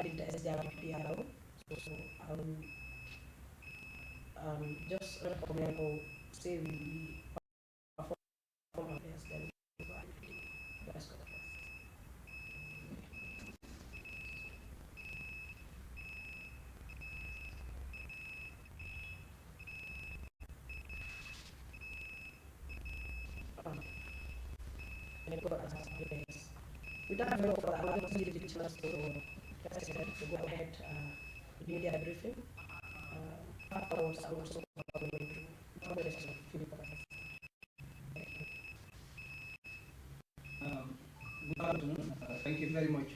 did the SDR alone. So I will just recommend or say we perform our best, then we go ahead with the rest of the process. And go as yes. Without more further, I want to give the chance to President to go ahead with media briefing. Afterwards, I will also go into moderation of few points. Good afternoon. Thank you very much.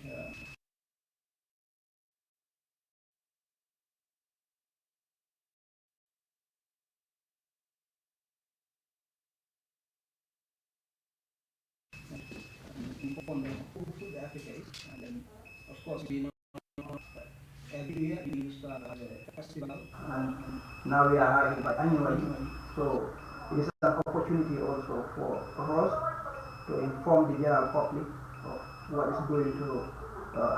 Inform them who TheFulbe Africa is, and then of course we know every year we used to have a festival, and now we are having it annually. So it is an opportunity also for us to inform the general public of what is going to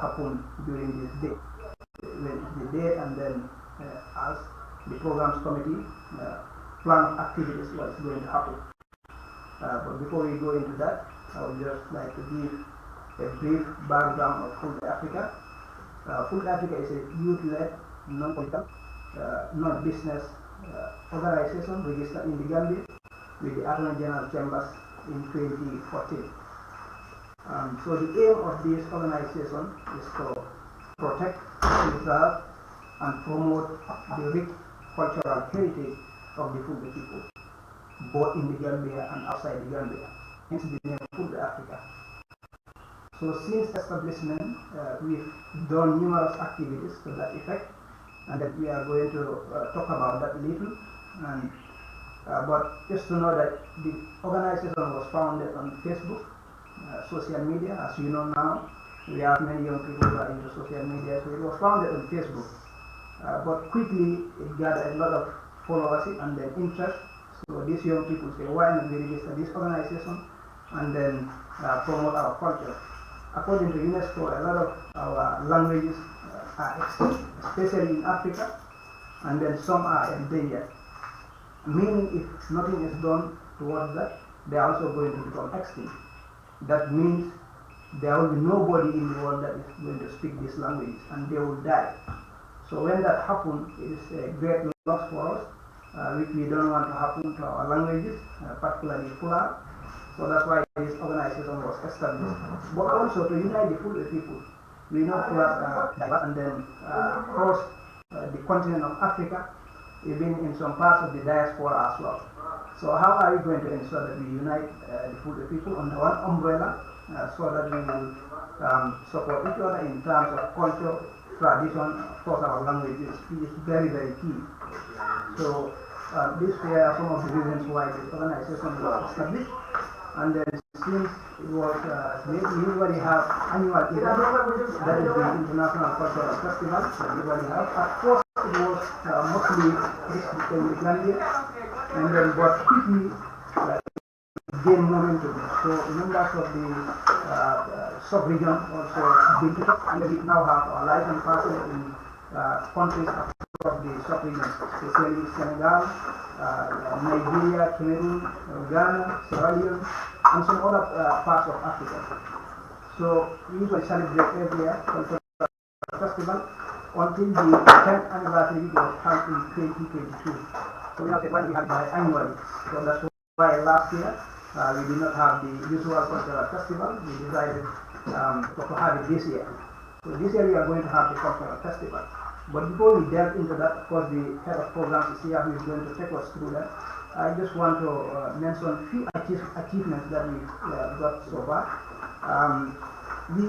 happen during this day. When it's the day, and then as the programs committee plan activities, what is going to happen. But before we go into that, I would just like to give a brief background of TheFulbe Africa. TheFulbe Africa is a youth-led, non-political, non-business organization registered in the Gambia with the Attorney General Chambers in 2014. So the aim of this organization is to protect, preserve, and promote the rich cultural heritage of the TheFulbe people, both in the Gambia and outside the Gambia. Hence the name TheFulbe Africa. So since establishment, we've done numerous activities to that effect, and that we are going to talk about that little. And but just to know that the organization was founded on Facebook, social media. As you know now, we have many young people who are into social media, so it was founded on Facebook. But quickly it gathered a lot of followership and then interest. So these young people say, why not we register this organization and then promote our culture? According to UNESCO, a lot of our languages are extinct, especially in Africa, and then some are endangered. Meaning, if nothing is done towards that, they are also going to become extinct. That means there will be nobody in the world that is going to speak these languages, and they will die. So when that happens, it is a great loss for us, which we don't want to happen to our languages, particularly Fula. So that's why this organization was established. But also to unite the TheFulbe people. We know Fulas are diverse and then across the continent of Africa, even in some parts of the diaspora as well. So how are we going to ensure that we unite the TheFulbe people under one umbrella so that we will support each other in terms of culture, tradition, of course our language is very, very key. So these were some of the reasons why this organization was established. And then since it was, we usually have annual event, that is the International Cultural Festival, we usually have. At first it was mostly restricted with Gambia, and then but quickly gained momentum. So members of the sub-region also been to talk, and we now have our license person in countries across the sub-region, especially Senegal, Nigeria, Cameroon, Ghana, Sierra Leone, and some other parts of Africa. So we usually celebrate every year cultural festival until the 10th anniversary was held in 2022. So we have we have it annually. So that's why last year we did not have the usual cultural festival. We decided to have it this year. So this year we are going to have the cultural festival. But before we delve into that, of course the head of programs is here who is going to take us through that. I just want to mention a few achievements that we've got so far. We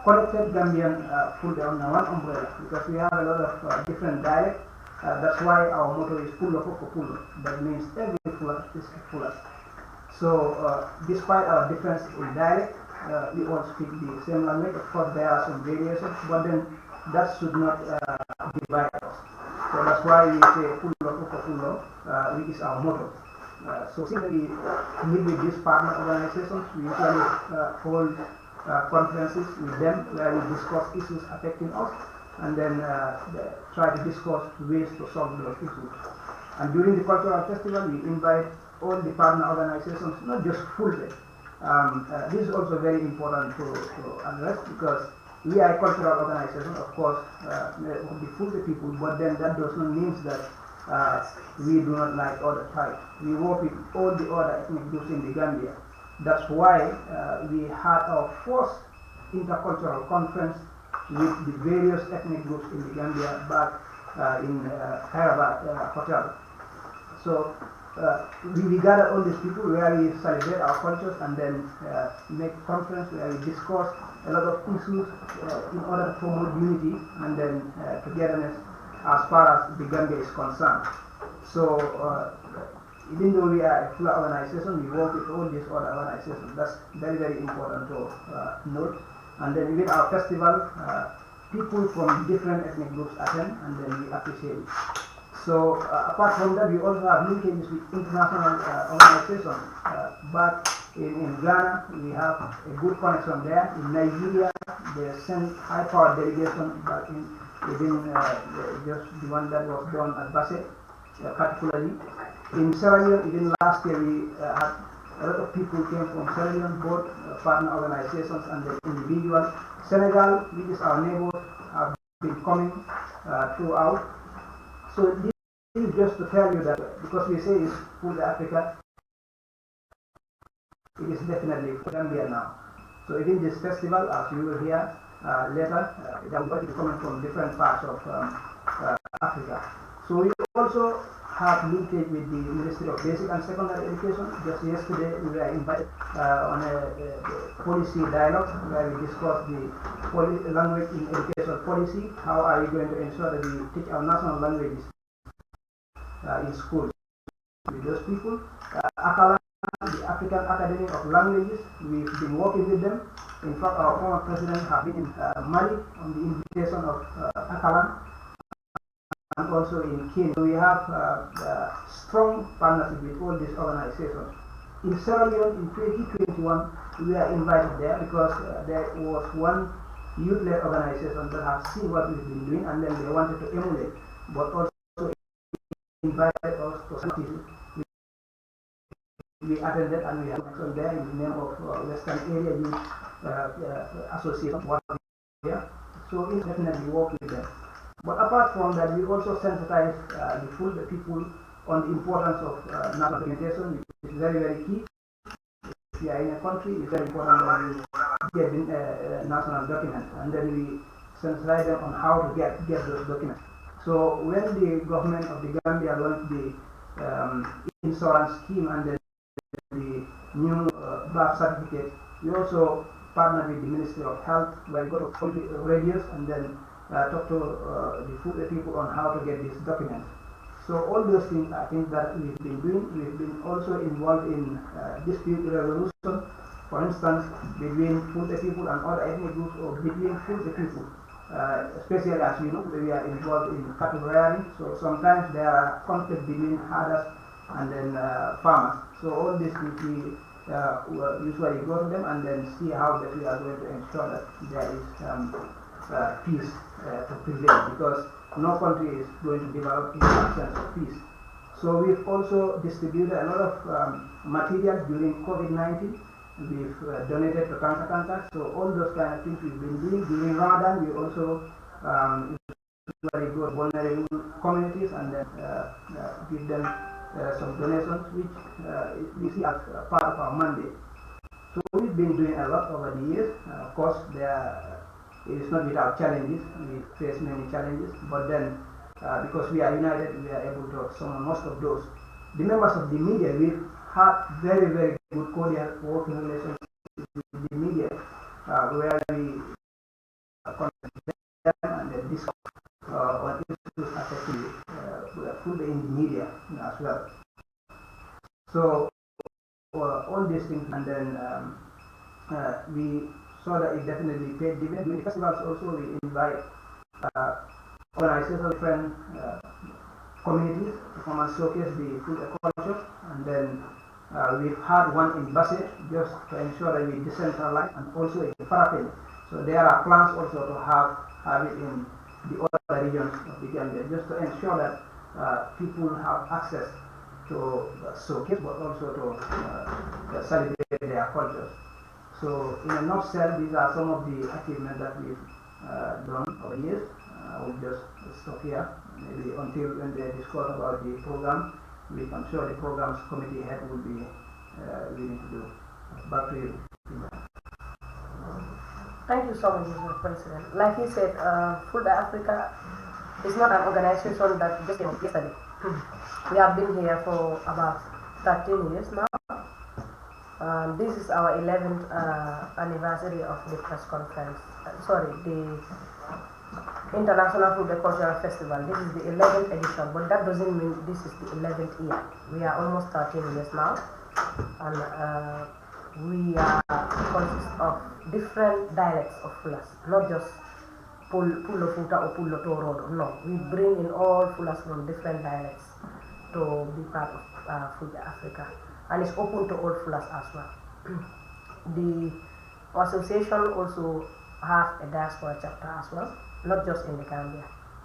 connected Gambian food under one umbrella because we have a lot of different dialects. That's why our motto is Pulo for Pulo. That means every Fula is Fula. So despite our difference in dialect, we all speak the same language. Of course there are some variations, but then that should not divide us. So that's why we say Pulo for Pulo, which is our motto. So since we meet with these partner organizations, we usually hold conferences with them where we discuss issues affecting us and then try to discuss ways to solve those issues. And during the cultural festival, we invite all the partner organizations, not just FULBE. This is also very important to address because we are a cultural organization, of course, the FULBE people, but then that does not mean that we do not like other tribes. We work with all the other ethnic groups in the Gambia. That's why we had our first intercultural conference with the various ethnic groups in the Gambia back in Hyderabad Hotel. So we gather all these people where we celebrate our cultures and then make conference where we discuss a lot of issues in order to promote unity and then togetherness as far as the Gambia is concerned. So even though we are a full organization, we work with all these other organizations. That's very, very important to note. And then with our festival, people from different ethnic groups attend and then we appreciate it. So apart from that, we also have linkages with international organizations. Back in Ghana, we have a good connection there. In Nigeria, they sent high-powered delegation back in within just the one that was done at Basse, particularly. In Sierra Leone, even last year, we had a lot of people came from Sierra Leone, both partner organizations and the individual. Senegal, which is our neighbor, have been coming throughout. So this is just to tell you that because we say it's TheFulbe Africa, it is definitely Gambia now. So even this festival, as you will hear later, there will be coming from different parts of Africa. So we also have linkage with the Ministry of Basic and Secondary Education. Just yesterday we were invited on a policy dialogue where we discussed the language in education policy. How are we going to ensure that we teach our national languages in schools with those people? Akalan, the African Academy of Languages, we've been working with them. In fact, our former president has been in Mali on the invitation of Akalan and also in Kenya. We have strong partnership with all these organizations. In Sierra Leone in 2021, we are invited there because there was one youth-led organization that have seen what we've been doing and then they wanted to emulate, but also invited us to some. We attended and we have connection there in the name of Western Area Youth Association. So we definitely work with them. But apart from that, we also sensitize the people on the importance of national documentation, which is very, very key. If you are in a country, it's very important that we get the national documents, and then we sensitize them on how to get those documents. So when the government of the Gambia launched the insurance scheme and then the new birth certificate, we also partnered with the Ministry of Health, where we got to radios and then talk to the FULBE people on how to get these documents. So all those things I think that we've been doing. We've been also involved in dispute resolution, for instance, between FULBE people and other ethnic groups or between FULBE people. Especially as you know, we are involved in cattle rearing, so sometimes there are conflicts between herders and then farmers. So all these things we usually go to them and then see how that we are going to ensure that there is peace to prevail, because no country is going to develop in the absence of peace. So we've also distributed a lot of materials during COVID-19. We've donated to cancer contacts. So all those kind of things we've been doing. During Ramadan, we also usually go to vulnerable communities and then give them some donations, which we see as part of our mandate. So we've been doing a lot over the years. Of course, it is not without challenges. We face many challenges, but then because we are united, we are able to summon most of those. The members of the media, we've had very, very good cordial working relations with the media, where we contact them and then discuss on issues affecting FULBE in the media as well. So all these things, and then we saw that it definitely paid dividends. During the festivals also we invite organizations, different communities to come and showcase the FULBE culture, and then We've had one in Basse just to ensure that we decentralize, and also in Farafenni. So there are plans also to have it in the other regions of the Gambia, just to ensure that people have access to showcase, but also to celebrate their cultures. So in a nutshell, these are some of the achievements that we've done over the years. I will just stop here, maybe until when they discuss about the program, which I'm sure the program's committee head will be willing to do. Back to you. Thank you so much, Mr. President. Like you said, TheFulbe Africa is not an organization that just came up yesterday. We have been here for about 13 years now. This is our 11th anniversary of the press conference. The International TheFulbe Cultural Festival. This is the 11th edition, but that doesn't mean this is the 11th year. We are almost 13 years now, and we consist of different dialects of Fulas, not just Pulo Futa or Pulo Toro. No, we bring in all Fulas from different dialects to be part of TheFulbe Africa, and it's open to all Fulas as well. The association also have a diaspora chapter as well, not just in the Gambia.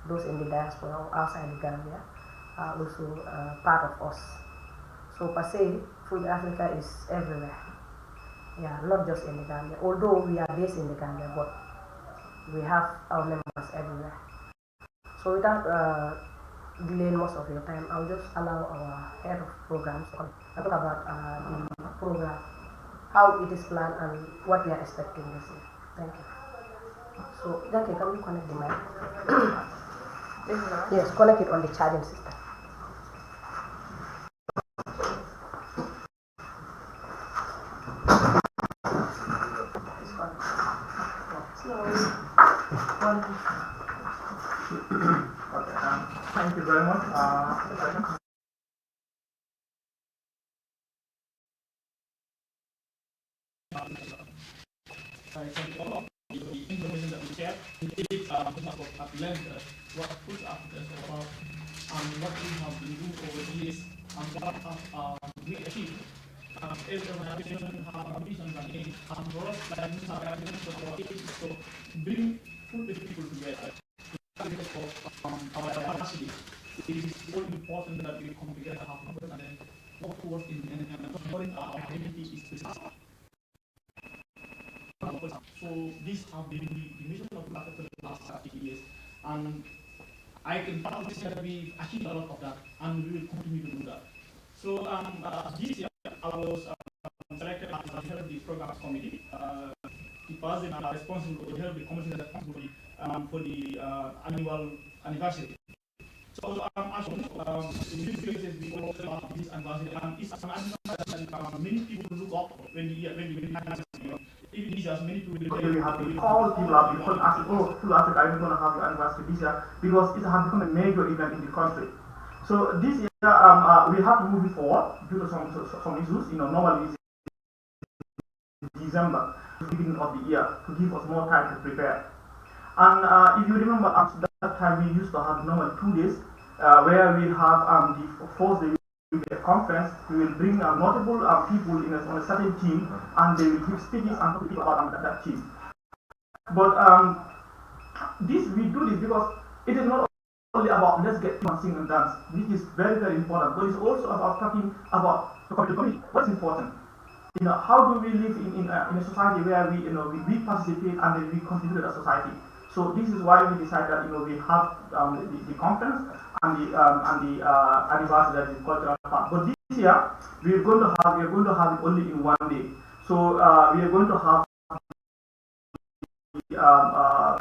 Those in the diaspora or outside the Gambia are also part of us. So per se, TheFulbe Africa is everywhere. Yeah, not just in the Gambia. Although we are based in the Gambia, but we have our members everywhere. So without delaying most of your time, I'll just allow our head of programs to talk about the program, how it is planned, and what we are expecting this year. Thank you. So, Jackie, can you connect the mic? Yes, connect it on the charging system. Thank you very much. The information that we share, it at length what TheFulbe Africa is about, and what we have been doing over the years, and what we achieved. Every organization has ambitions and aims, and for us, like Mr. President, so bring TheFulbe people together. Of our diversity, it is so important that we come together, have numbers, and then work towards supporting our identity is disaster. So these have been the mission of TheFulbe for the last 30 years, and I can proudly say that we've achieved a lot of that, and we will continue to do that. So this year I was selected as the head of the programs committee. The person responsible to help the commission responsible for the annual anniversary. So actually, in these cases we also have this anniversary, and it's an anniversary that many people look up when we even these as many people really happy. All people have been asking, oh, TheFulbe Africa, are you going to have your anniversary this year? Because it has become a major event in the country. So this year we have to move it forward due to some issues. Normally it's December, the beginning of the year, to give us more time to prepare. And if you remember, at that time we used to have normally 2 days where we have the first day will be a conference. We will bring multiple people on a certain team, and they will give speeches and talk to people about that team. But we do this because it is not only about let's get people sing and dance, which is very, very important, but it's also about talking about the community. What's important? How do we live in a society where we participate and then we contribute to the society? So this is why we decided that we have the conference and the anniversary, that is cultural part. But this year we are going to have it only in 1 day. So we are going to have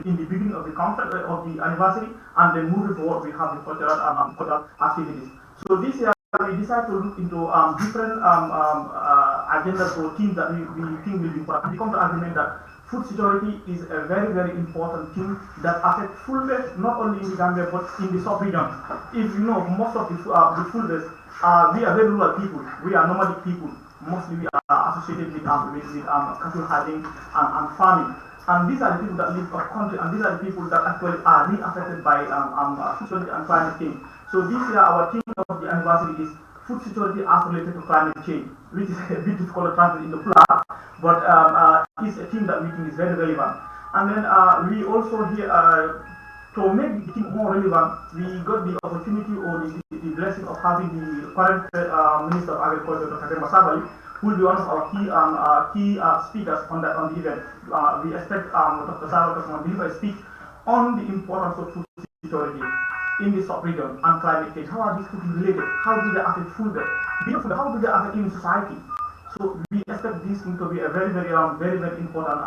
in the beginning of the conference of the anniversary, and then moving forward we have the cultural activities. So this year we decided to look into different agendas or themes that we think will be important. And we come to agreement that food security is a very, very important thing that affects Fulbe not only in the Gambia but in the sub-region. If you know, most of the Fulbes, we are very rural people. We are nomadic people. Mostly we are associated with cattle herding and farming. And these are the people that live off country, and these are the people that actually are really affected by food security and climate change. So this year our theme of the anniversary is food security as related to climate change, which is a bit difficult to translate into Pula, but it's a theme that we think is very relevant. And then we also here, to make the thing more relevant, we got the opportunity or the blessing of having the current Minister of Agriculture, Dr. Masabali, who will be one of our key speakers on the event. We expect Dr. Sabali to deliver a speech on the importance of food security in the sub-region and climate change. How are these two related? How do they affect food? How do they affect in society? So we expect this thing to be a very, very important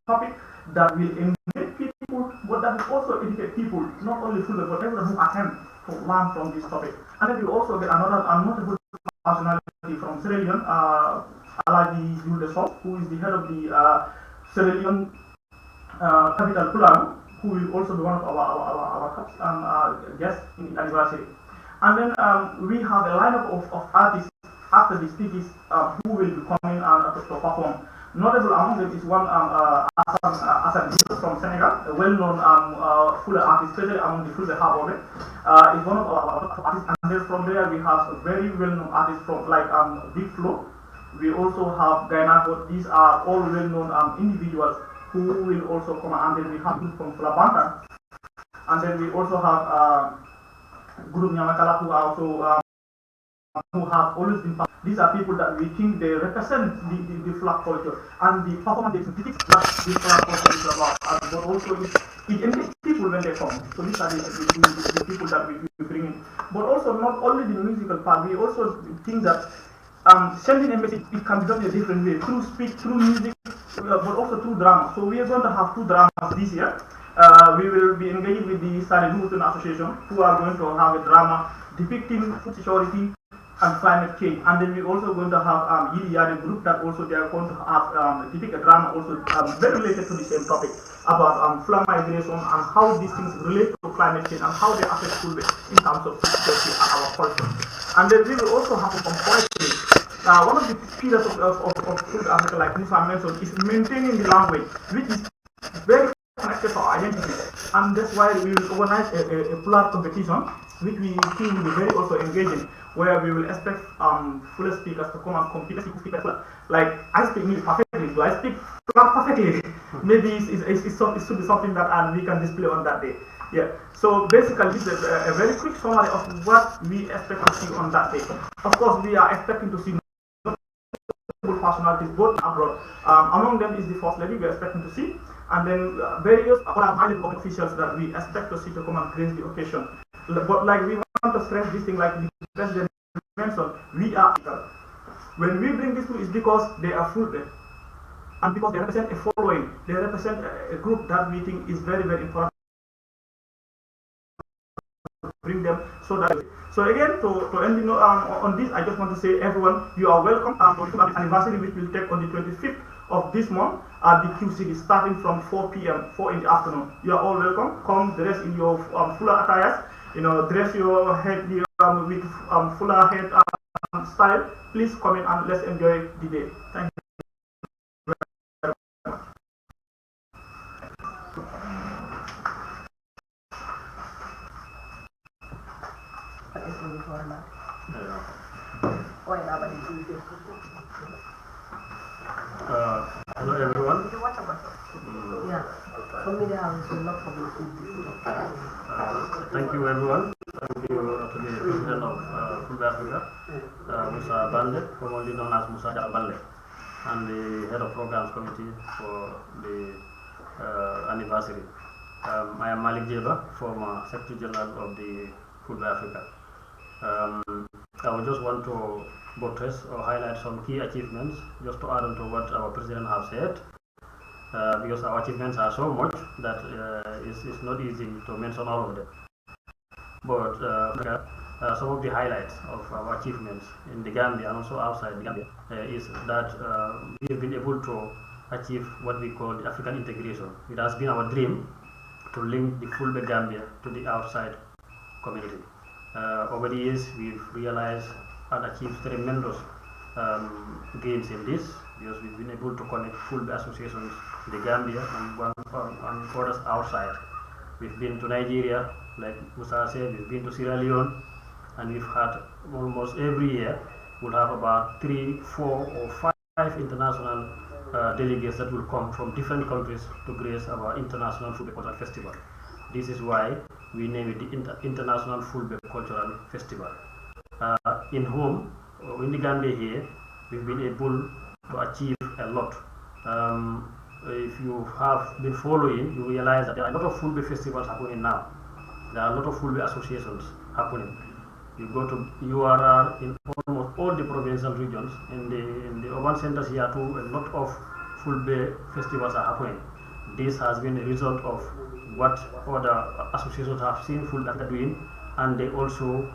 topic that will engage people, but that will also educate people, not only food, but everyone who attend to learn from this topic. And then we also get another notable personality from Sierra Leone, Alaji Jules Song, who is the head of the Sierra Leone capital Pulang, who will also be one of our guests in the anniversary. And then we have a lineup of artists after the speakers who will be coming to perform. Notable among them is one Hassan from Senegal, a well-known Fula artist, especially among the Fula Harbor. Is one of our artists, and then from there we have a very well-known artists from like Big Flo. We also have Gainako. These are all well-known individuals who will also come, and then we have group from Fulabanta, and then we also have group Nyamakala who are also who have always been. These are people that we think they represent the flag culture and the performance activities that this flag culture is about. But also it engages people when they come. So these are the people that we bring in. But also not only the musical part, we also think that sending a message, it can be done in a different way, through speech, through music, but also through drama. So we are going to have 2 dramas this year. We will be engaging with the Sari Newton Association, who are going to have a drama depicting food security and climate change. And then we're also going to have Yidi Yadi group that also they are going to have depict a drama also very related to the same topic about flood migration and how these things relate to climate change and how they affect food in terms of food security and our culture. And then we will also have some poetry. One of the pillars of Food Africa, like Musa mentioned, is maintaining the language, which is very connected to our identity. And that's why we will organize a plural competition, which we think will be very also engaging, where we will expect full speakers to come and compete. Like, I speak English perfectly, do I speak perfectly? Maybe it should be something that we can display on that day. Yeah, so basically this is a very quick summary of what we expect to see on that day. Of course, we are expecting to see notable personalities both abroad. Among them is the First Lady we are expecting to see, and then various other high-level officials that we expect to see to come and grace the occasion. But like we want to stress this thing, like the President mentioned, we are when we bring this to is because they are full there, and because they represent a following, they represent a group that we think is very, very important. Bring them so again to end on this, I just want to say everyone, you are welcome to the anniversary, which will take on the 25th of this month at the Q City, starting from 4 p.m. 4 in the afternoon. You are all welcome. Come dress in your fuller attires, dress your head with fuller head style. Please come in and let's enjoy the day. Thank you. Hello everyone. Thank you everyone. Thank you to the President of TheFulbe Africa, Musa Bande, commonly known as Musa Bande, and the Head of Programs Committee for the anniversary. I am Malik Jeba, former Secretary General of the TheFulbe Africa. I would just want to buttress or highlight some key achievements, just to add on to what our President has said, because our achievements are so much that it's not easy to mention all of them. But some of the highlights of our achievements in the Gambia and also outside the Gambia is that we have been able to achieve what we call the African integration. It has been our dream to link the TheFulbe Gambia to the outside community. Over the years, we've realized and achieved tremendous gains in this, because we've been able to connect TheFulbe associations in the Gambia and others outside. We've been to Nigeria, like Musa said, we've been to Sierra Leone, and we've had almost every year we'll have about 3, 4, or 5 international delegates that will come from different countries to grace our International Fulbe Cultural Festival. This is why we name it the International Fulbe Cultural Festival. In home, in the Gambia here, we've been able to achieve a lot. If you have been following, you realize that there are a lot of Fulbe festivals happening now. There are a lot of Fulbe associations happening. You go to URR in almost all the provincial regions. In the urban centers here too, a lot of Fulbe festivals are happening. This has been a result of what other associations have seen Fulbe Africa doing, and they also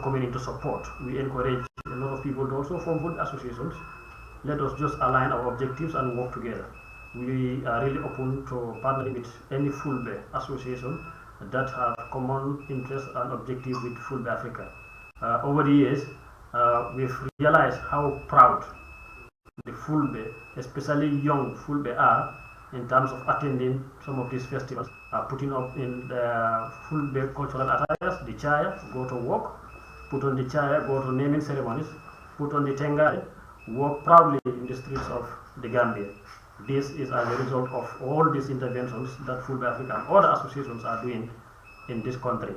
coming into support. We encourage a lot of people to also form Fulbe associations. Let us just align our objectives and work together. We are really open to partnering with any Fulbe association that have common interest and objective with Fulbe Africa. Over the years, we've realized how proud the Fulbe, especially young Fulbe, are in terms of attending some of these festivals, putting up in the Fulbe cultural attires, the chaya, go to work, put on the chaya, go to naming ceremonies, put on the tengai, walk proudly in the streets of the Gambia. This is as a result of all these interventions that Fulbe Africa and other associations are doing in this country.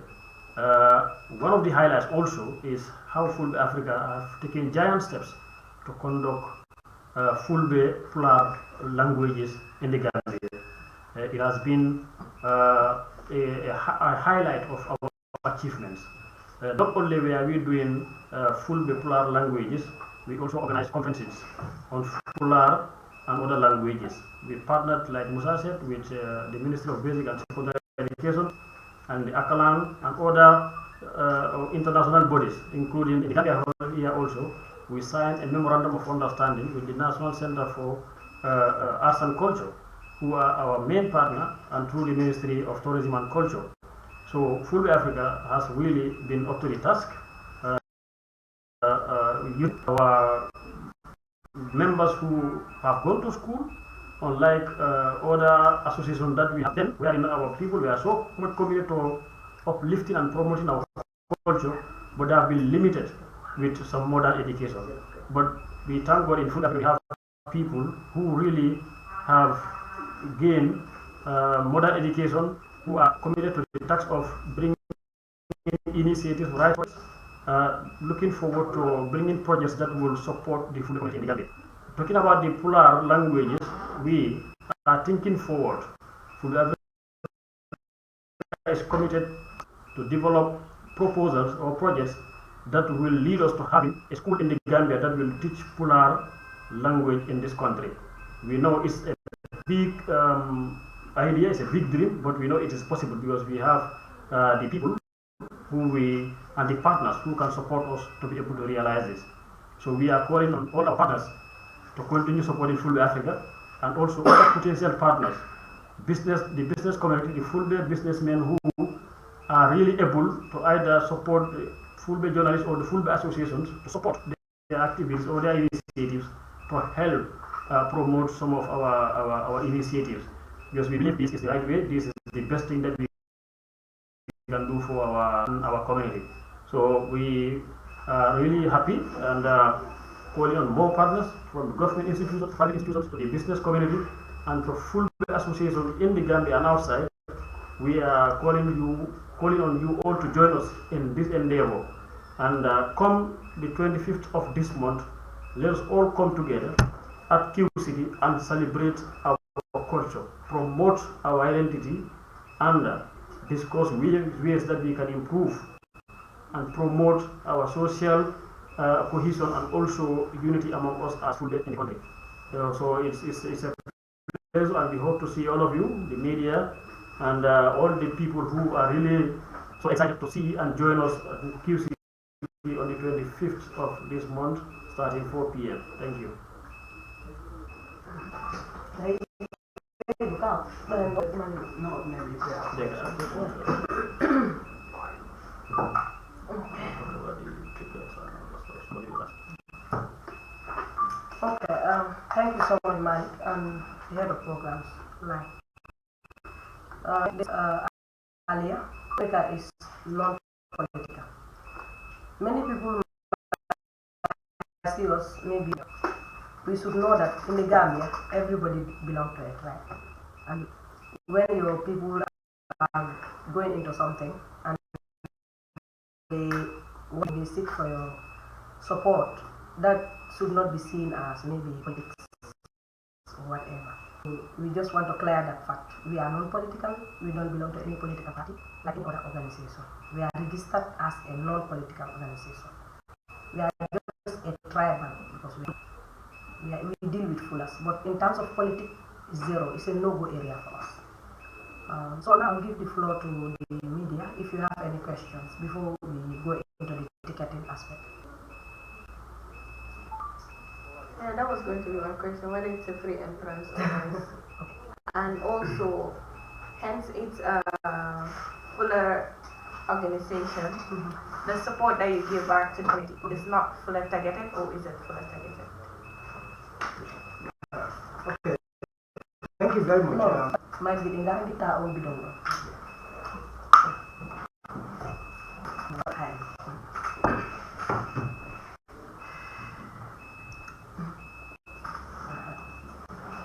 One of the highlights also is how Fulbe Africa have taken giant steps to conduct Fulbe plural languages in the Gambia. It has been a highlight of our achievements. Not only were we doing Fulbe plural languages, we also organize conferences on plural and other languages. We partnered, like Musa said, with the Ministry of Basic and Secondary Education and the Akalan and other international bodies, including the Gambia here also. We signed a memorandum of understanding with the National Center for Arts and Culture, who are our main partner, and through the Ministry of Tourism and Culture. So Fulbe Africa has really been up to the task. Our members who have gone to school, unlike other associations that we have done, wherein our people were so much committed to uplifting and promoting our culture, but they have been limited with some modern education. But we thank God in Fulbe Africa we have people who really have gained modern education, who are committed to the task of bringing initiatives right, looking forward to bringing projects that will support the Fulbe community in the Gambia. Talking about the plural languages, we are thinking forward. Fulbe Africa is committed to develop proposals or projects that will lead us to having a school in the Gambia that will teach plural language in this country. We know it's a big idea, it's a big dream, but we know it is possible because we have the people and the partners who can support us to be able to realize this. So we are calling on all our partners to continue supporting Fulbe Africa, and also other potential partners, the business community, the Fulbe businessmen who are really able to either support the Fulbe journalists or the Fulbe associations to support their activities or their initiatives to help promote some of our initiatives, because we believe this is the right way, this is the best thing that we can do for our community. So we are really happy and calling on more partners, from the government institutions, private institutions, to the business community, and to Fulbe associations in the Gambia and outside. We are calling on you all to join us in this endeavor. And come the 25th of this month, let us all come together at Q City and celebrate our culture, promote our identity, and discuss ways that we can improve and promote our social cohesion and also unity among us as Fulbe in the country. So it's a pleasure, and we hope to see all of you, the media, and all the people who are really so excited to see and join us at QC on the 25th of this month, starting 4 p.m. Thank you. Okay, thank you so much, Mike, and the head of programs. Like this earlier, Africa is non-political. Many people might see us, maybe we should know that in the Gambia, everybody belongs to a tribe. And when your people are going into something and they want to seek for your support, that should not be seen as maybe politics or whatever. We just want to clear that fact. We are non-political. We don't belong to any political party like any other organization. We are registered as a non-political organization. We are just a tribal because we deal with fullers. But in terms of politics, it's zero. It's a no-go area for us. So now I'll give the floor to the media if you have any questions before we go into the ticketing aspect. Yeah, that was going to be my question, whether it's a free entrance or not. And also, hence it's a fuller organization. The support that you give back to the community is not fully targeted, or is it fully targeted? Okay, thank you very much. No, might be in that kita or we don't know.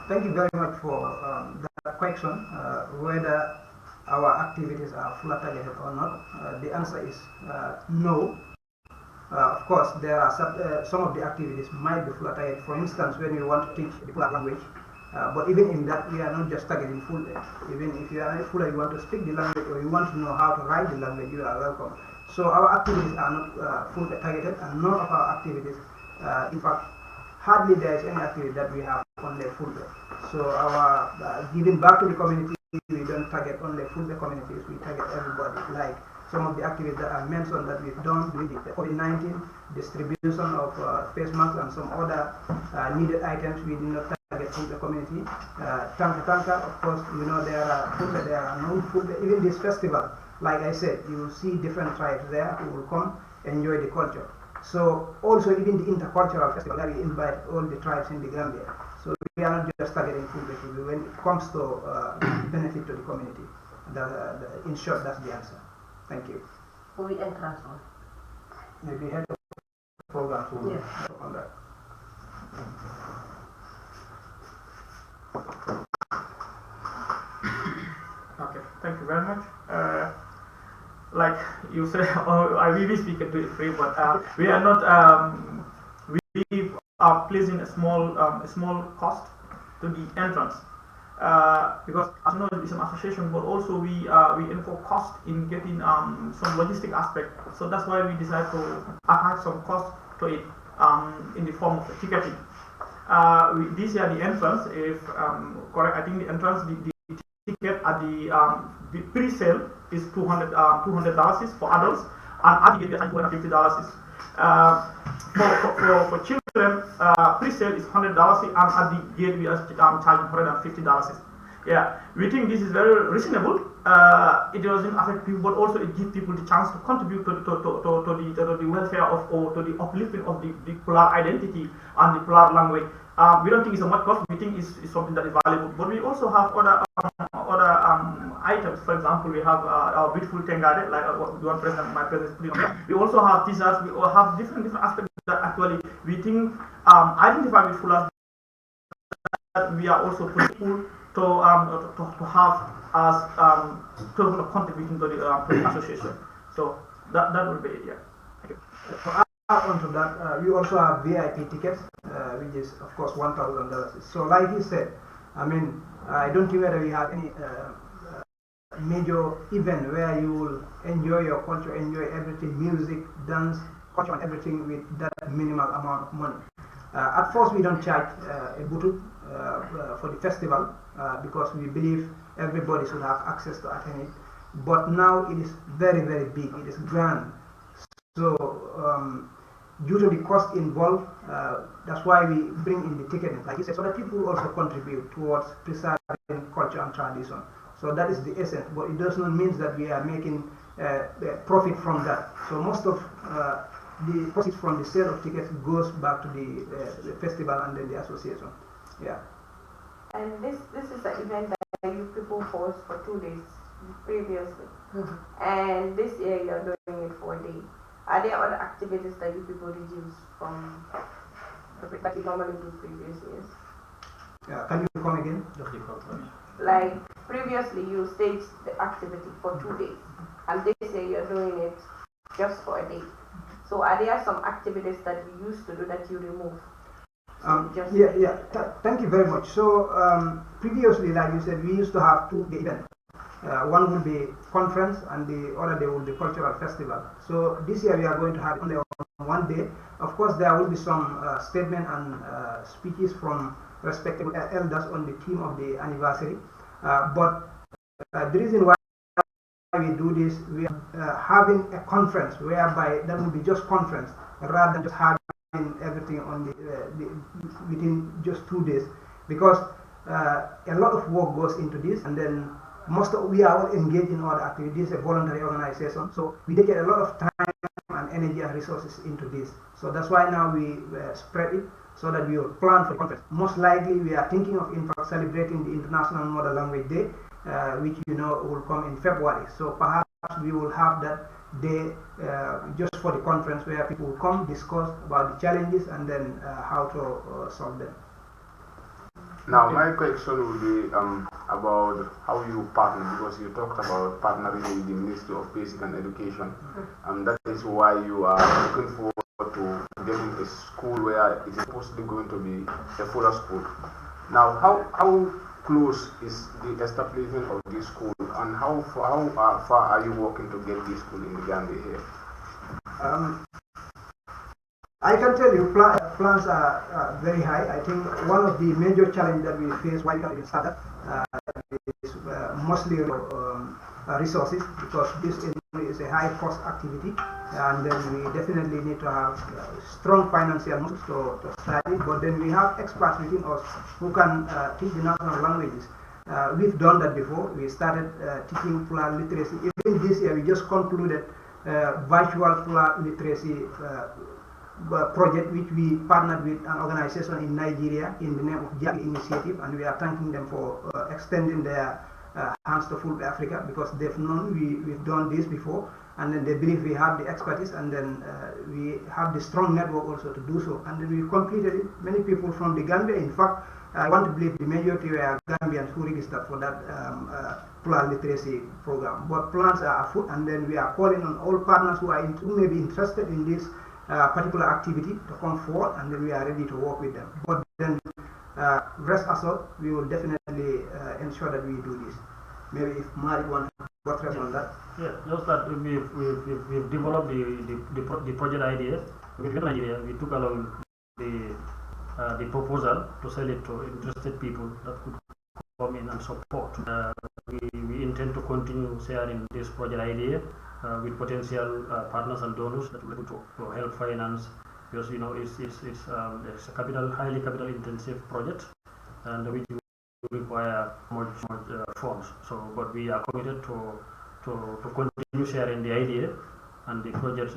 Thank you very much for that question, whether our activities are fully targeted or not. The answer is no. Of course, there are some of the activities might be fully targeted. For instance, when we want to teach the Fula language, but even in that, we are not just targeting Fula. Even if you are not Fula, you want to speak the language or you want to know how to write the language, you are welcome. So our activities are not fully targeted, and none of our activities, in fact, hardly there is any activity that we have only Fulbe. So our giving back to the community, we don't target only Fulbe communities, we target everybody. Like some of the activities that I mentioned that we've done with the COVID-19, distribution of face masks and some other needed items, we did not target Fulbe community. Tanka, of course, you know, there are Fulbe, there are non-Fulbe. Even this festival, like I said, you will see different tribes there who will come enjoy the culture. So also even the intercultural festival, we invite all the tribes in the Gambia. So we are not just targeting Fulbe when it comes to benefit to the community. In short, that's the answer. Thank you. We entrance on. Maybe head of program to Yes. on that. Okay, thank you very much. Like you said, I really speak it free, but we are not. We are placing a small cost to the entrance because as you know it's an association, but also we incur cost in getting some logistic aspect. So that's why we decide to attach some cost to it in the form of ticketing. This year the entrance, if correct, I think the entrance the ticket at the pre-sale is $200 for adults, and at the gate $250. For children, pre-sale is $100, and at the gate we are charging $150. Yeah, we think this is very reasonable. It doesn't affect people, but also it gives people the chance to contribute to the welfare of, or to the uplifting of the Pular identity and the Pular language. We don't think it's a much cost. We think it's something that is valuable. But we also have other items. For example, we have our beautiful tengade, like the one my president put on. We also have t-shirts. We have different aspects that actually we think identify with Fulars that we are also putting to have as contributing to the association. So that will be it. Yeah. Thank you. To add on to that, we also have VIP tickets, which is of course $1,000. So like you said, I mean, I don't think whether we have any major event where you will enjoy your culture, enjoy everything, music, dance, culture, and everything with that minimal amount of money. At first, we don't charge a butut for the festival because we believe everybody should have access to attend it. But now it is very, very big. It is grand. So due to the cost involved, that's why we bring in the ticketing, like you said, so that people also contribute towards preserving culture and tradition. So that is the essence, but it does not mean that we are making profit from that. So most of the profit from the sale of tickets goes back to the festival and then the association. Yeah. And this is an event that you people host for 2 days previously, and this year you're doing it for a day. Are there other activities that you people reduce from that you normally do previous years? Can you come again? Like previously you staged the activity for 2 days and this year you're doing it just for a day. So are there some activities that you used to do that you remove? Thank you very much. So previously, like you said, we used to have 2 events. One would be conference and the other day would be cultural festival. So this year we are going to have only on 1 day. Of course, there will be some statement and speeches from respected elders on the theme of the anniversary. But the reason why we do this, we are having a conference whereby that will be just conference rather than just having everything on within just 2 days, because a lot of work goes into this, and then we are all engaged in other activities, a voluntary organization, so we dedicate a lot of time and energy and resources into this. So that's why now we spread it so that we will plan for the conference. Most likely we are thinking of in fact celebrating the International Mother Language Day, which will come in February. So perhaps we will have that day just for the conference where people will come discuss about the challenges and then how to solve them. Now my question will be about how you partner, because you talked about partnering with the Ministry of Basic and Education, and that is why you are looking forward to getting a school where it is supposedly going to be a fuller school. Now how close is the establishment of this school, and how far are you working to get this school in the Gambia here? I can tell you plans are very high. I think one of the major challenges that we face while we started is mostly resources, because this is a high cost activity, and then we definitely need to have strong financial muscles to start it. But then we have experts within us who can teach the national languages. We've done that before. We started teaching Fula literacy. Even this year we just concluded virtual Fula literacy project, which we partnered with an organization in Nigeria in the name of JAG Initiative, and we are thanking them for extending their hands to TheFulbe Africa, because they've known we've done this before, and then they believe we have the expertise, and then we have the strong network also to do so, and then we've completed it. Many people from the Gambia, in fact, I want to believe the majority were Gambians who registered for that Fula literacy program. But plans are afoot, and then we are calling on all partners who may be interested in this particular activity to come forward, and then we are ready to work with them. But then rest assured, we will definitely ensure that we do this. Maybe if Malik wants to buttress on that. Yeah, just that we've developed the project idea. We took along the proposal to sell it to interested people that could come in and support. We intend to continue sharing this project idea with potential partners and donors that will be able to help finance, because it's a highly capital intensive project, and which will require much funds. So, but we are committed to continue sharing the idea and the project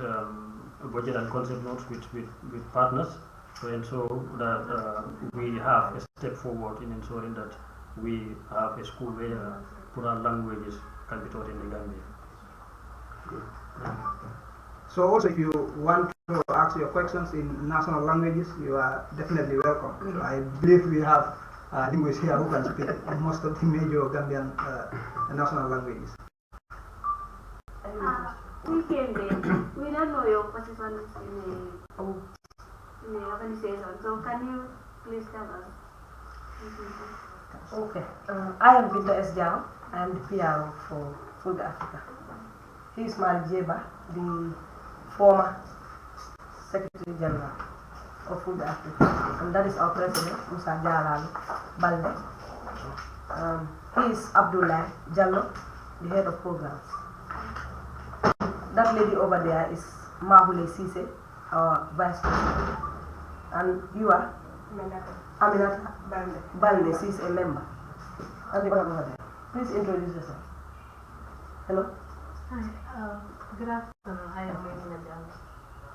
budget and concept notes with partners, to ensure that we have a step forward in ensuring that we have a school where Puran languages can be taught in the Gambia. So also, if you want to ask your questions in national languages, you are definitely welcome. So I believe we have linguists here who can speak most of the major Gambian national languages. We came there. We don't know your position in the organization. So can you please tell us? Okay. I am Binta S. Jao. I am the PR for TheFulbe Africa. He is Malik Jeba, the former Secretary General of TheFulbe Africa, and that is our President, Musa Jalal Balde. He is Abdullah Jallo, the head of programs. That lady over there is Mahule Sise, our Vice President. And you are? Aminata Balde. She is a member. And the other over there. Please introduce yourself. Hello? Hi, good afternoon. I am Emina Jallo.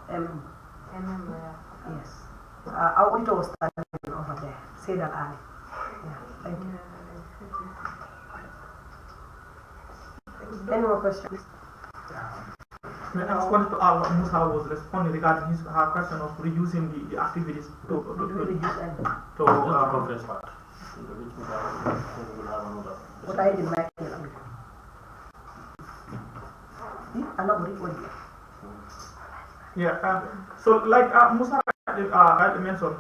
A member, yeah. Yes. Our auditor was standing over there. Say that Ali. Yeah, thank you. Any more questions? I just wanted to add what Musa was responding regarding her question of reducing the activities to conference part. What I did like so like Musa rightly mentioned,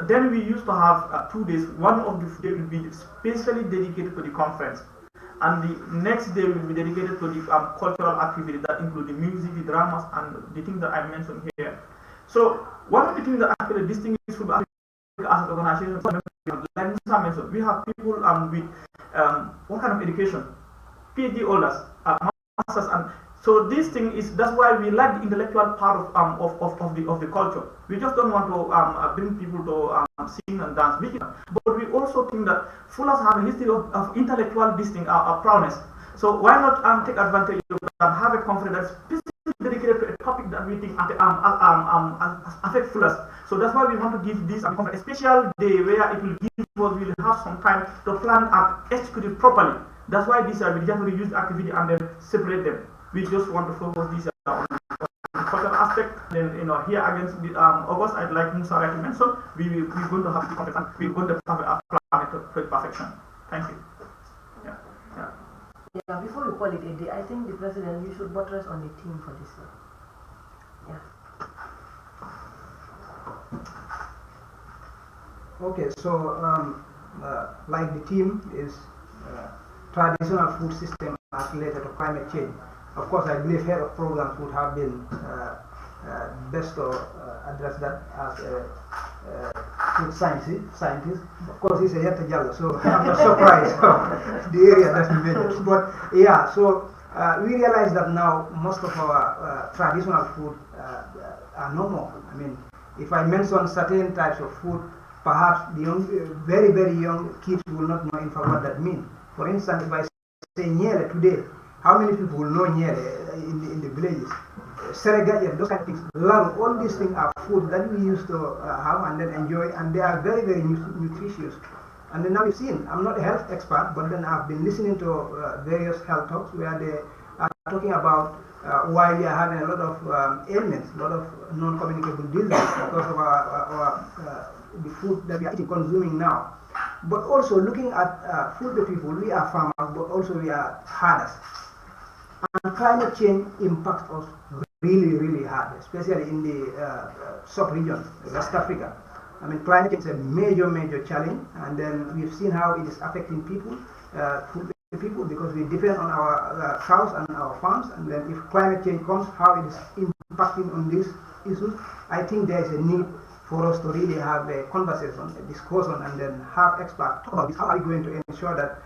then we used to have 2 days. One of the day will be specially dedicated to the conference, and the next day will be dedicated to the cultural activities that include the music, the dramas, and the things that I mentioned here. So one of the things that actually distinguishes FulbeAfrica as an organization, like Musa mentioned, we have people with what kind of education? PhD holders, masters, and so this thing is, that's why we like the intellectual part of the culture. We just don't want to bring people to sing and dance, but we also think that Fullers have a history of intellectual prowess. So why not take advantage of that and have a conference that's specifically dedicated to a topic that we think affect Fullers. So that's why we want to give this a special day where it will give us, we will have some time to plan and execute it properly. That's why we just reduce the activity and then separate them. We just want to focus this on the cultural aspect. Then here against the August, I'd like Musa to mention, we're going to have the conference and we're going to have a plan to perfection. Thank you. Yeah, before you call it a day, I think the president, you should buttress on the team for this year. Yeah. Okay, so like the team is traditional food system as related to climate change. Of course, I believe head of programs would have been best to address that as a food scientist. Of course, he's a Yetta Jallo, so I'm not surprised of the area that he mentioned. But yeah, so we realize that now most of our traditional food are no more. I mean, if I mention certain types of food, perhaps the young, very, very young kids will not know in fact what that means. For instance, if I say nyele today, how many people will know nyele in the villages? Seregalia, those kind of things. Lang, all these things are food that we used to have and then enjoy, and they are very, very nutritious. And then now you've seen, I'm not a health expert, but then I've been listening to various health talks where they are talking about why we are having a lot of ailments, a lot of non-communicable diseases because of the food that we are eating, consuming now. But also looking at food people, we are farmers, but also we are herders. And climate change impacts us really, really hard, especially in the sub-region, West Africa. I mean, climate change is a major, major challenge, and then we've seen how it is affecting people, food people, because we depend on our cows and our farms, and then if climate change comes, how it is impacting on these issues. I think there is a need for us to really have a conversation, a discussion, and then have experts talk about this. How are we going to ensure that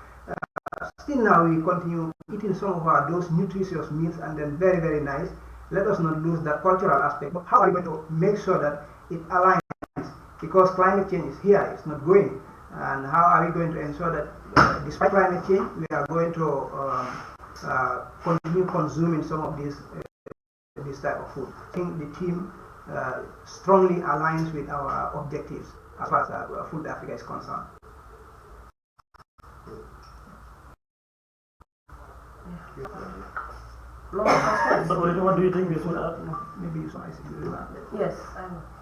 still now we continue eating some of those nutritious meals and then very, very nice. Let us not lose that cultural aspect. But how are we going to make sure that it aligns? Because climate change is here, it's not going. And how are we going to ensure that despite climate change, we are going to continue consuming some of this type of food? I think the team strongly aligns with our objectives as far as FulbeAfrica Africa is concerned. What do you think we should add? Maybe you saw it. Yes.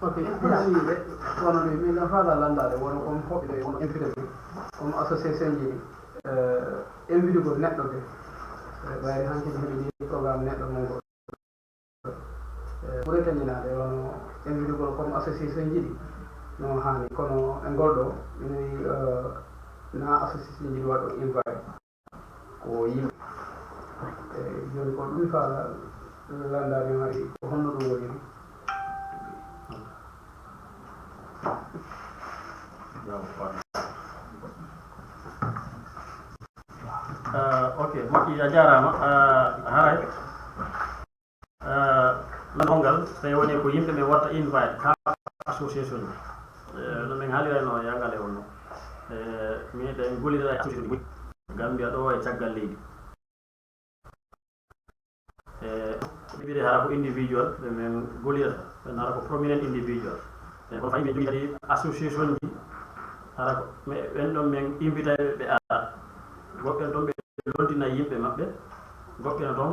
Okay. One of the main father landed one infinity association individual network where the hanky program network pour tenir de one individual comme association jidi no hani kono engoldo ni na association jidi wato invite ko yim joni ko dum fa landade mari ko honno dum woni okay maki a jarama hay langal so woni ko yimbe be watta invite ka association no men haalirano yangale wonno mi de golida association Gambia do e caggal leydi bide hara ko individual be men golida ben hara ko prominent individual e ko fayme jogi association ji hara ko me ben don men invite be a goɓɓen ɗon ɓe londina yimɓe maɓɓe goɓɓen ɗon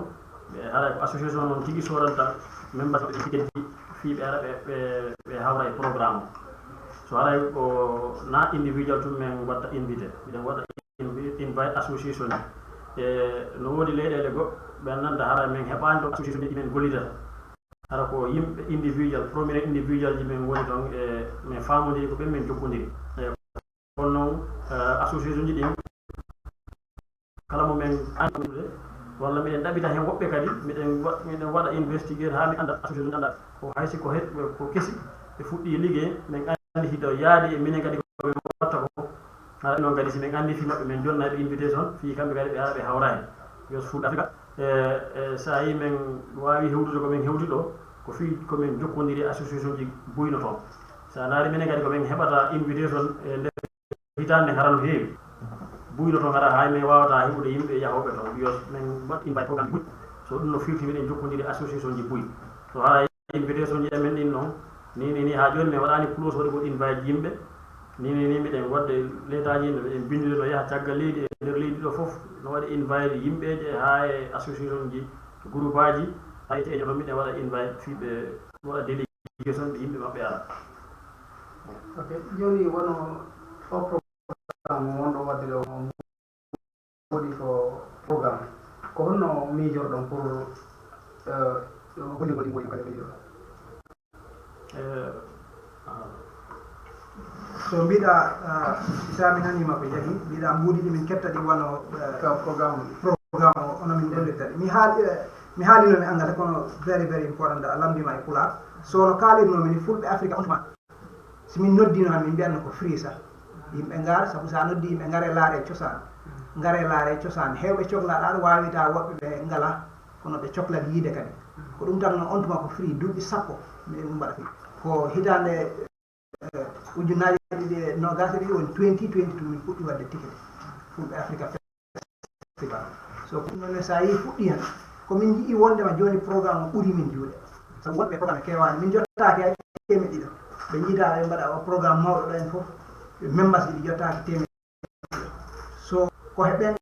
haray ko association non tigi soranta members ɓe ticketi fi ɓe ara ɓe hawra e programme so haray ko na individual tum men watta invité miɗen waɗa invite association e no wodi leyɗele goɗɗo ɓe nanda hara men heɓani ɗo association ɗi men gollidata hara ko yimɓe individual prominent individual ji men woni ɗon e min famodiri ko ɓen min jokkodiri kono noon association ji ɗin kala mo men andude walla miɗen ɗaɓita hen woɓɓe kadi miɗen waɗa investigate ha mi anda association ɗi anda ko haysi ko ko kesi ɓe fuɗɗi liggey min andi hiɗo yaadi e minen kadi koɓe watta ko hara noon kadi si min andi fi maɓɓe min jonnaɓe invitation fi kamɓe kadi ɓe ara ɓe hawra hen yos FulBe Africa sa yi min wawi hewtude komin hewti ɗo ko fi komin jokkodiri association ji buyno toon sa laari minen kadi komin heɓata invitation e nder hitande harano heewi buyno toon hara hay min wawata heɓude yimɓe yahoɓe toon yos min wat invite programme buy so ɗum no firti miɗen jokkodiri association ji buy so hara invitation ji ɗamen ɗin noon ni ha joni min waɗani plus waɗi goɗ invite yimɓe ni miɗen wadde leytaji no miɗen bindide no yaha caggal leydi e nder leydi ɗo foof no waɗa invite yimɓeje ha e association ji groupe aji hay teje ɗo miɗen waɗa invite fiɓe waɗa délégation ɓe yimɓe maɓɓe ara ok joni wono o programme wonɗo wadde ɗo woɗi ko programme ko honno miijorɗon pour holligol ɗi woni kadi miijorɗon so mbiɗa sa min nanima ko jaahi mbiɗa mbuuɗiɗi min ketta ɗi wano programme ono min gollirta ɗi mi haalinomi angata kono very very important a lamdima e Pulaar so no kaalirnomi ni FulBe Africa on tuma somin noddino han min mbiyanno ko free sa yimɓe ngar saabu sa noddi yimɓe ngare laare cosaan hewɓe cohlaɗa ɗo wawita woɓɓe ɓe ngala kono ɓe cohlat yiide kadi ko ɗum tan on tuma ko free duuɓi sappo min ɗum mbaɗa fi ko hitande ujunnaje ɗiɗi nogas ɗiɗi woni 2022 min puɗɗi wadde ticket FulBe Africa festival so ɗumne sa yi fuɗɗi hen komin jii wondema joni programme o ɓuuri min juuɗe sabu wonɓe programme kewani min jottaki hay temeɗɗe ɗiɗo ɓe jiita ɓe mbaɗa o programme mawɗo ɗo en foof members ɗiɗi jottaki temeɗɗe ɗiɗo so ko heɓen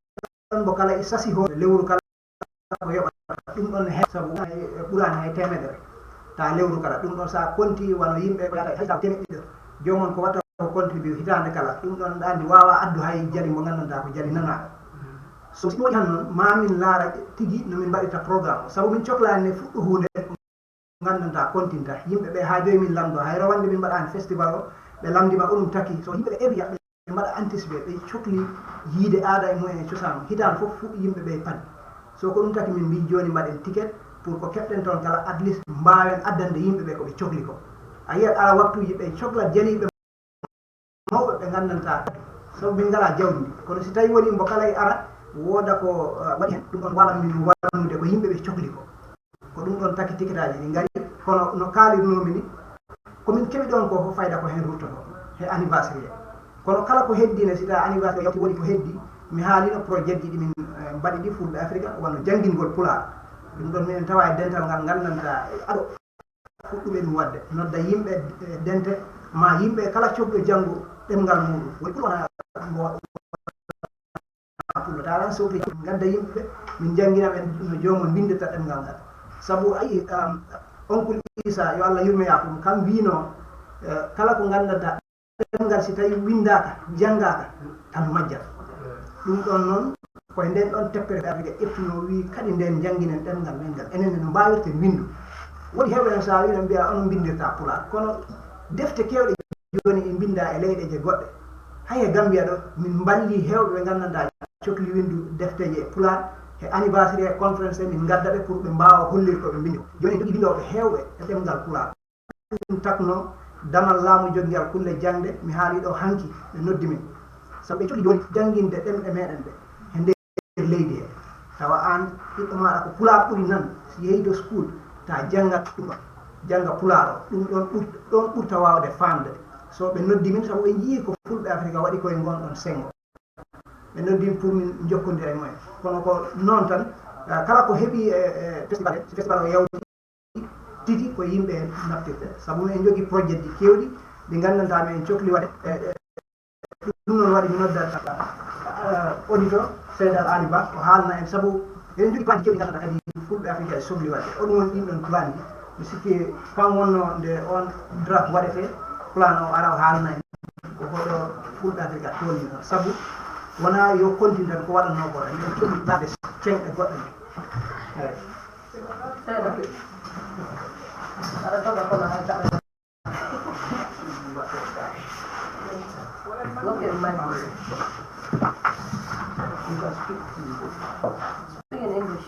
ɗon mo kala e sasi ho lewru kala ko yoɓata ɗum ɗon he sabu ɓurani hay temedere ta lewru kala ɗum ɗon sa konti wano yimɓe ɓeyata hay sa temeɗɗe ɗiɗo jomon ko watta ko contribue hitande kala ɗum ɗon andi wawa addu hay jali mo gandanta ko jali nanaɗo so si waɗi han noon mamin laara tigui nomin mbaɗirta programme sabu min cohlani ne fuɗɗo hunde gandanta continta yimɓe ɓe ha joyi min lamdo hay rawande min mbaɗani festival o ɓe lamdima ko ɗum taki so yimɓe ɓe eɓiya ɓe mbaɗa anticipé ɓe cohli yiide aada e mumen e cosanu hitande foof fuɗɗi yimɓe ɓe paadi so ko ɗum taki min mbi joni mbaɗen ticket pour ko keɓɗen toon kala at least mbawen addande yimɓe ɓe koɓe cohli ko a yiyat ala waktuji ɓe cohla jaliɓe mawɓe ɓe gandanta sabu min ngala jawdi ndi kono si tawi woni mbo kala e ara wooda ko waɗi hen ɗum ɗon waɗan min wallude ko yimɓe ɓe cohli ko ɗum ɗon taki ticket aji ɗi gari kono no kaalirnomi ni komin keɓi ɗon ko fof fayda ko hen ruttoto he anniversaire kono kala ko heddine si tawi anniversaire yawti woɗi ko heddi mi haalino projet ji ɗi min mbaɗi ɗi FulBe Africa wano janngingol Pulaar ɗum ɗon minen tawa e dental ngal gandanta aɗo fuɗɗuɓe ɗum wadde nodda yimɓe dente ma yimɓe kala cohɗo janngo ɗemngal muɗum woni ɓurwana mo pullo taran sowti gadda yimɓeɓe min janggina ɓe no jomum windata ɗemngal ngal sabu ayi oncle Isa yo Allah yurme yakum kam wino kala ko gandanta ɗemngal si tawi windaka janggaka tan majjat ɗum ɗon noon koye nden ɗon teppere Afrique ƴettuno wi kadi nden jangginen ɗemngal men ngal enen no mbawirten windu woɗi hewɓe no sa wi no mbiya onon bindirta Pulaar kono defte kewɗe joni e binda e leyɗe je goɗɗe hay e Gambia ɗo min balli hewɓe ɓe gandanta cohli windu defteje e Pulaar e anniversaire e conférence min gadda ɓe pour ɓe mbawa hollirde koɓe bindi joni jogi bindoɓe hewɓe e ɗemngal Pulaar ɗum takno damal laamu joggal kulle jangde mi haali ɗo hanki ɓe noddi min sabu ɓe cohli joni jangginde ɗemɗe meɗen ɓe e nder leydi he tawa an ɓiɗɗo maɗa ko Pulaar ɓuuri nan si yeehi to school ta janggat ɗum jangga Pulaar o ɗum ɗon ɓurta wawde famde so ɓe noddi min sabu ɓe jii ko FulBe Africa waɗi koye gonɗon sengo ɓe noddi pour min jokkodira e mumen kono ko noon tan kala ko heeɓi e festival o yawti titi ko yimɓe naftirte sabu en jogui projet ji kewɗi ɗi gandanta men cohli waɗe ɗum noon waɗi mi noddat auditeur Seydal Ali Ba o haalna en sabu eɗen jogui paji kewɗi gandanta kadi fulɓe africa e sohli waɗde on woni ɗin ɗon plan ji mi sikki kam wonno nde on draft waɗete plan o ara o haalna en ko hoɗo fulɓe africa tolni noon saabu wona yo continue tan ko waɗanno ko tan en cohli ɗaɓe cenɗe goɗɗe eyyi aɗa toga kono hay kaɓe look at my you can speak speak in English.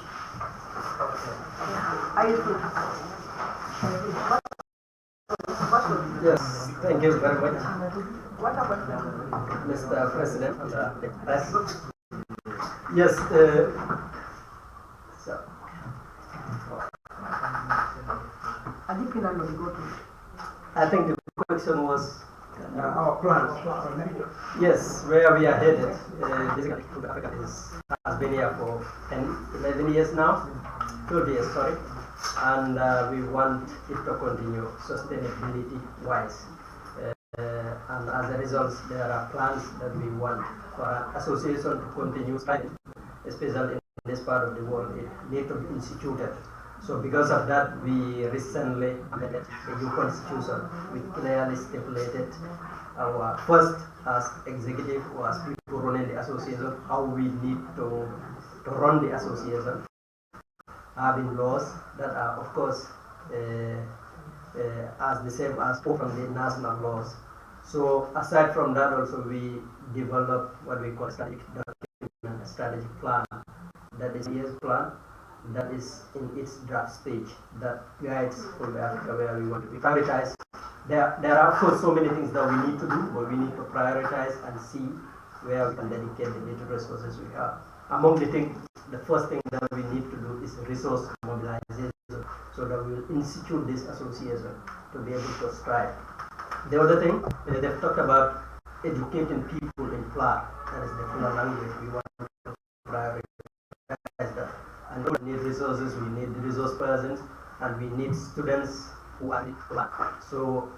Are you free? Yes, thank you very much, What about Mr. President. Yes, so, I think the question was our plans yes, where we are headed. Basically, South Africa has been here for 11 years now, 12 years, sorry, and we want it to continue sustainability-wise. And as a result, there are plans that we want for an association to continue spreading, especially in this part of the world. It needs to be instituted. So because of that, we recently amended the new constitution. We clearly stipulated our first as executive or as people running the association, how we need to run the association, having laws that are, of course, as the same as from the national laws. So aside from that, also we develop what we call strategic document, a strategic plan. That is a year's plan that is in its draft stage that guides Fulbe Africa where we want to be. Prioritize. There are of course so many things that we need to do, but we need to prioritize and see where we can dedicate the little resources we have. Among the things, the first thing that we need to do is resource mobilization, so that we will institute this association to be able to strive. The other thing, they've talked about educating people in Fla, that is the Fula language. We want to prioritize that. And we need resources, we need resource persons, and we need students who are in Fula. So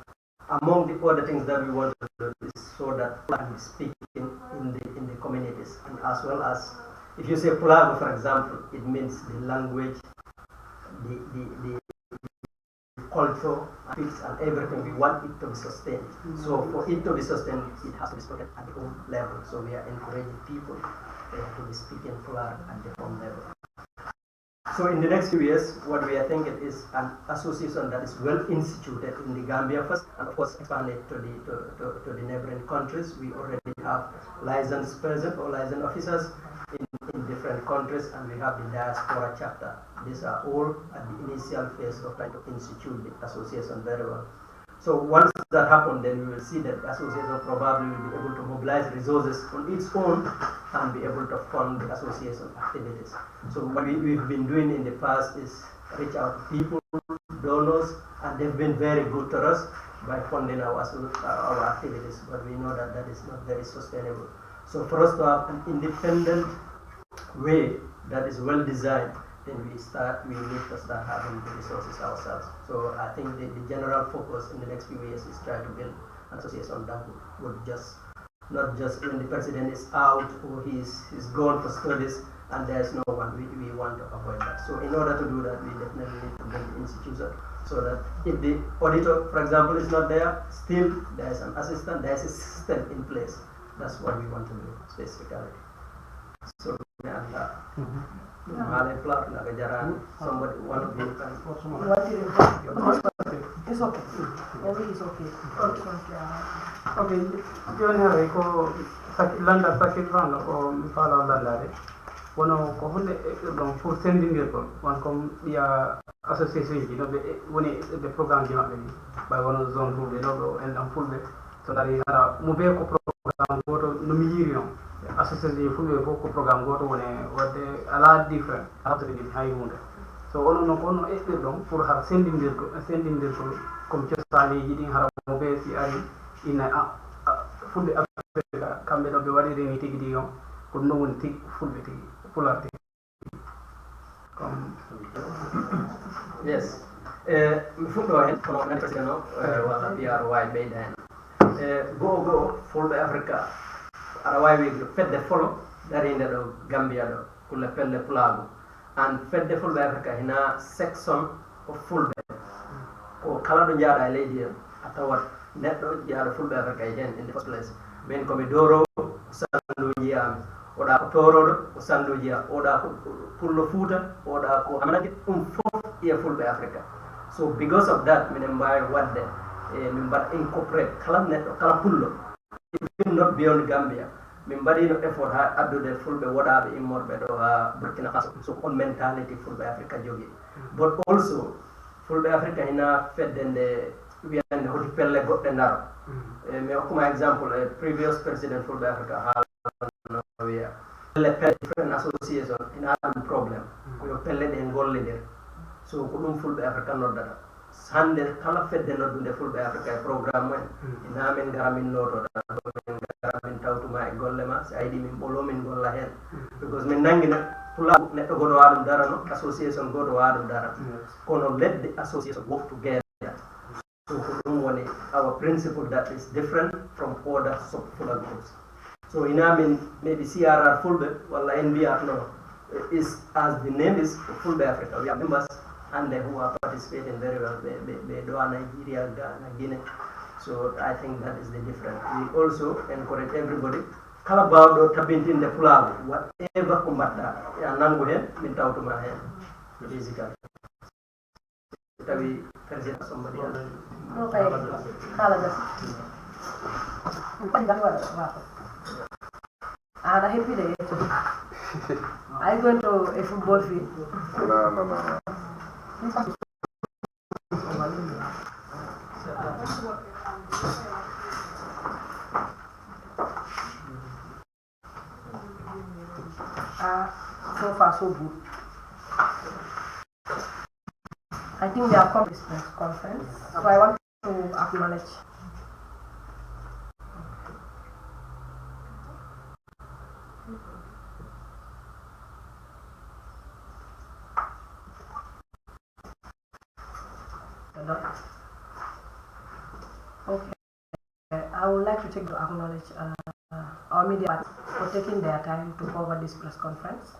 among the other things that we want to do is so that Fula can be speaking in the communities, and as well as, if you say Fula, for example, it means the language, the culture, and everything. We want it to be sustained. So for it to be sustained, it has to be spoken at the home level. So we are encouraging people to be speaking Fula at the home level. So in the next few years, what we are thinking is an association that is well instituted in the Gambia first, and of course expand it to the neighboring countries. We already have licensed persons or licensed officers in different countries, and we have the diaspora chapter. These are all at the initial phase of trying to institute the association very well. So once that happens, then we will see that the association probably will be able to mobilize resources on its own and be able to fund the association activities. So what we've been doing in the past is reach out to people, donors, and they've been very good to us by funding our activities, but we know that that is not very sustainable. So for us to have an independent way that is well designed, then we need to start having the resources ourselves. So I think the general focus in the next few years is try to build an association that would just, not just when the president is out or he's gone for studies and there's no one, we want to avoid that. So in order to do that, we definitely need to build the institution so that if the auditor, for example, is not there, still there's an assistant, there's a system in place. That's what we want to do specifically. So somebody, one of you can. It's okay. Maybe it's okay. Okay, joni hare ko landa sakit ranga ko mi fala landare wono ko hunde ɗon pour sendindirgol won comme ɗiya association ji no ɓe woni ɓe programme ji maɓɓe ni ɓay wono zone fulɓe no ɗo en ɗan fulɓe so dari hara mo be ko programme goto no mi yiri noon association ji fulɓe fof ko programme goto woni wadde ala different hattoɗi hay hunde so onon noon ko onno eɓɓir pour hara sendindirgol comme cosaniji ɗin hara mo be si ari ina fulɓe africa kamɓe ɗo ɓe waɗiri ni tigi ɗi on ko ɗum ɗon woni tigi fulɓe tigi pular tigi comme yes mi fuɗɗo hen kono nani president o walla mbiyaro wawi ɓeyda hen go fulɓe africa aɗa wawi fedde folo darinde ɗo gambia ɗo kulle pelle pulago and TheFulbe Africa in a section of Fulbe. Ko kala do jaada leydi en atawat neɗɗo jaada Fulbe Africa hen in the first place. Min komi doro sanduji am oɗa ko toroɗo o sanduji am oɗa ko pullo Fuuta oɗa ko amanake ɗum fof e Fulbe Africa. So because of that minen mbawi wadde min mbaɗa incorporate kala neɗɗo kala pullo even not beyond Gambia min mbaɗino effort ha addude fulɓe woɗaɓe immorɓe ɗo ha Burkina Faso. So on mentality Fulbe Africa jogui, but also Fulbe Africa hina fedde nde wiyande hoti pelle goɗɗe ndaro. Mi hokkuma exemple previous president Fulbe Africa haalano wiya pelle different association ina ɗum probléme koyo pelle ɗe gollidir. So ko ɗum Fulbe Africa noddata hande kala fedde noddude Fulbe Africa e programme mumen ina min gara min notoɗa min gara min tawtuma e golle ma si a yiɗi min ɓolo min golla hen because min nanguina pula neɗɗo goɗo wawa ɗum darano association goɗo wawa ɗum dara kono ledde association work together. So ko ɗum woni our principle that is different from other sub-Fula groups. So ina min maybe CRR Fulbe walla NBR no is as the name is Fulbe Africa. We are members and who are participating very well. They do Nigeria, Ghana, Guinea. So I think that is the difference. We also encourage everybody. Kala bawɗo tabintinde Pulaar whatever ko mbaɗɗa ya nangu hen min tawtuma hen basically. Tawi president somebody else. Okay. Kala gas. Bukan wato. Ada happy day. I going to a football field. No. So far so good. I think we have come to this press conference, so I want to acknowledge I would like to take to acknowledge our media for taking their time to cover this press conference,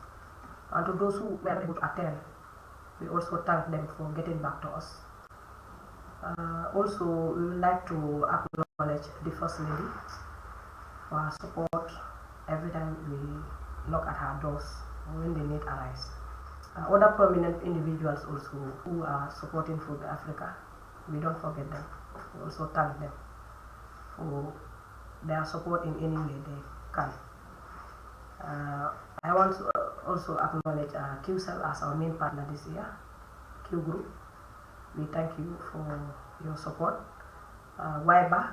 and to those who were able to attend, we also thank them for getting back to us. Also, we would like to acknowledge the First Lady for her support every time we knock at her doors when the need arises. Other prominent individuals also who are supporting Fulbe Africa, we don't forget them. We also thank them for their support in any way they can. I want to also acknowledge QCell as our main partner this year, Q Group. We thank you for your support. Waiba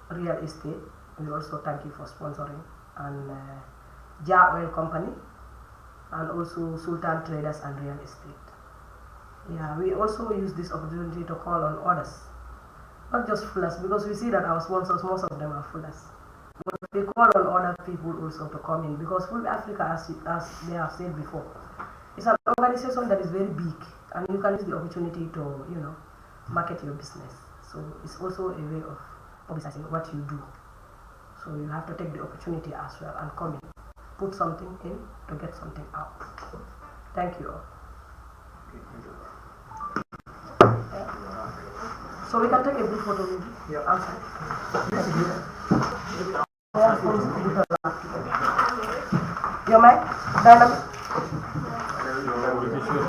Real Estate, we also thank you for sponsoring, and Ja Oil Company, and also Sultan Traders and Real Estate. Yeah, we also use this opportunity to call on others, not just Fullers, because we see that our sponsors, most of them are Fullers. But we call on other people also to come in, because Fulbe Africa, as they have said before, is an organization that is very big, and you can use the opportunity to, market your business. So it's also a way of publicizing what you do. So you have to take the opportunity as well and come in, put something in to get something out. Thank you all. So we can take a brief photo maybe outside. Your mic, dynamic.